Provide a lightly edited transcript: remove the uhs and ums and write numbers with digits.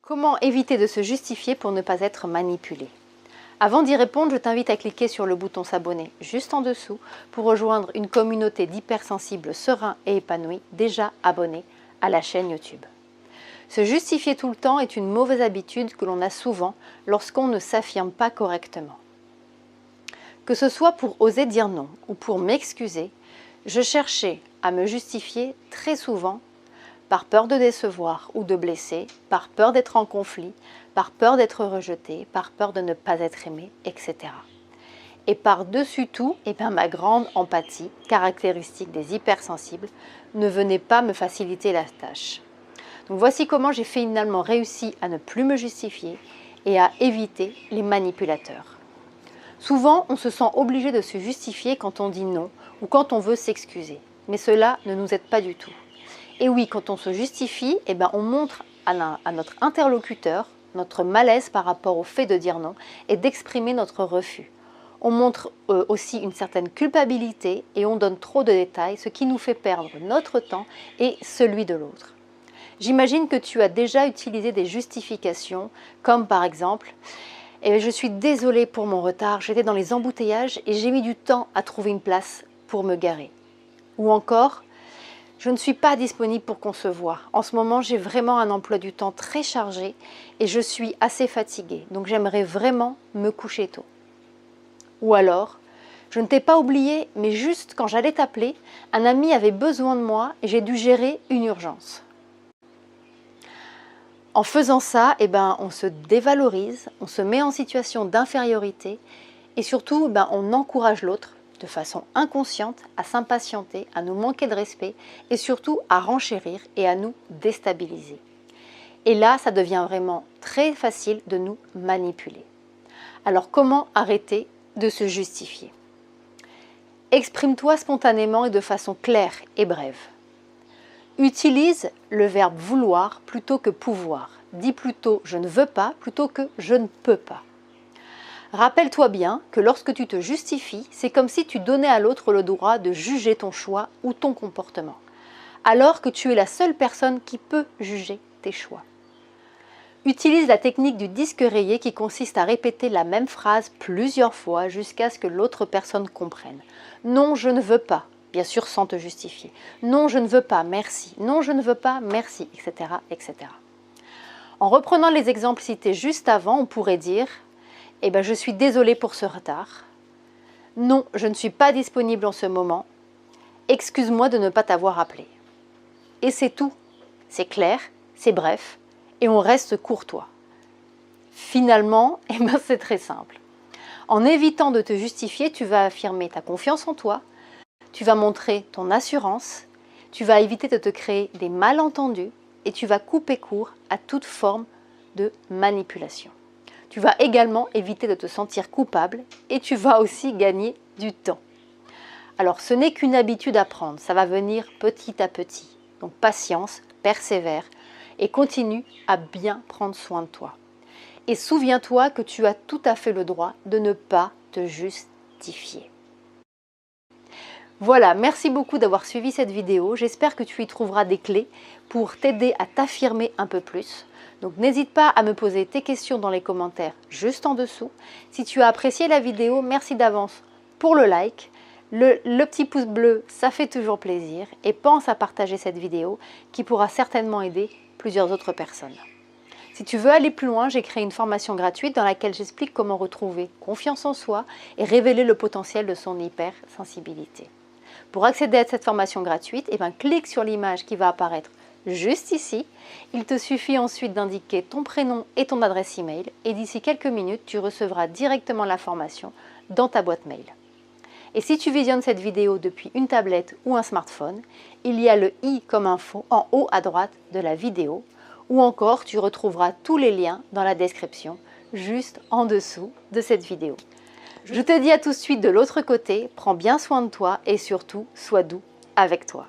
Comment éviter de se justifier pour ne pas être manipulé? Avant d'y répondre, je t'invite à cliquer sur le bouton s'abonner juste en dessous pour rejoindre une communauté d'hypersensibles sereins et épanouis déjà abonnés à la chaîne YouTube. Se justifier tout le temps est une mauvaise habitude que l'on a souvent lorsqu'on ne s'affirme pas correctement. Que ce soit pour oser dire non ou pour m'excuser, je cherchais à me justifier très souvent par peur de décevoir ou de blesser, par peur d'être en conflit, par peur d'être rejeté, par peur de ne pas être aimé, etc. Et par-dessus tout, ma grande empathie, caractéristique des hypersensibles, ne venait pas me faciliter la tâche. Donc voici comment j'ai finalement réussi à ne plus me justifier et à éviter les manipulateurs. Souvent, on se sent obligé de se justifier quand on dit non ou quand on veut s'excuser, mais cela ne nous aide pas du tout. Et oui, quand on se justifie, on montre à notre interlocuteur notre malaise par rapport au fait de dire non et d'exprimer notre refus. On montre aussi une certaine culpabilité et on donne trop de détails, ce qui nous fait perdre notre temps et celui de l'autre. J'imagine que tu as déjà utilisé des justifications, comme par exemple « Je suis désolée pour mon retard, j'étais dans les embouteillages et j'ai mis du temps à trouver une place pour me garer. » Ou encore « Je ne suis pas disponible pour qu'on se voie. En ce moment, j'ai vraiment un emploi du temps très chargé et je suis assez fatiguée, donc j'aimerais vraiment me coucher tôt. » Ou alors « Je ne t'ai pas oublié, mais juste quand j'allais t'appeler, un ami avait besoin de moi et j'ai dû gérer une urgence. » En faisant ça, on se dévalorise, on se met en situation d'infériorité et surtout, on encourage l'autre de façon inconsciente à s'impatienter, à nous manquer de respect et surtout à renchérir et à nous déstabiliser. Et là, ça devient vraiment très facile de nous manipuler. Alors comment arrêter de se justifier? Exprime-toi spontanément et de façon claire et brève. Utilise le verbe vouloir plutôt que pouvoir. Dis plutôt je ne veux pas plutôt que je ne peux pas. Rappelle-toi bien que lorsque tu te justifies, c'est comme si tu donnais à l'autre le droit de juger ton choix ou ton comportement, alors que tu es la seule personne qui peut juger tes choix. Utilise la technique du disque rayé qui consiste à répéter la même phrase plusieurs fois jusqu'à ce que l'autre personne comprenne. Non, je ne veux pas. Bien sûr, sans te justifier. Non, je ne veux pas, merci. Non, je ne veux pas, merci, etc., etc. En reprenant les exemples cités juste avant, on pourrait dire « je suis désolée pour ce retard. Non, je ne suis pas disponible en ce moment. Excuse-moi de ne pas t'avoir appelé. » Et c'est tout. C'est clair, c'est bref, et on reste courtois. Finalement, c'est très simple. En évitant de te justifier, tu vas affirmer ta confiance en toi, tu vas montrer ton assurance, tu vas éviter de te créer des malentendus et tu vas couper court à toute forme de manipulation. Tu vas également éviter de te sentir coupable et tu vas aussi gagner du temps. Alors ce n'est qu'une habitude à prendre, ça va venir petit à petit. Donc patience, persévère et continue à bien prendre soin de toi. Et souviens-toi que tu as tout à fait le droit de ne pas te justifier. Voilà, merci beaucoup d'avoir suivi cette vidéo. J'espère que tu y trouveras des clés pour t'aider à t'affirmer un peu plus. Donc n'hésite pas à me poser tes questions dans les commentaires juste en dessous. Si tu as apprécié la vidéo, merci d'avance pour le like. Le petit pouce bleu, ça fait toujours plaisir. Et pense à partager cette vidéo qui pourra certainement aider plusieurs autres personnes. Si tu veux aller plus loin, j'ai créé une formation gratuite dans laquelle j'explique comment retrouver confiance en soi et révéler le potentiel de son hypersensibilité. Pour accéder à cette formation gratuite, clique sur l'image qui va apparaître juste ici. Il te suffit ensuite d'indiquer ton prénom et ton adresse email et d'ici quelques minutes, tu recevras directement la formation dans ta boîte mail. Et si tu visionnes cette vidéo depuis une tablette ou un smartphone, il y a le i comme info en haut à droite de la vidéo ou encore tu retrouveras tous les liens dans la description juste en dessous de cette vidéo. Je te dis à tout de suite de l'autre côté, prends bien soin de toi et surtout, sois doux avec toi.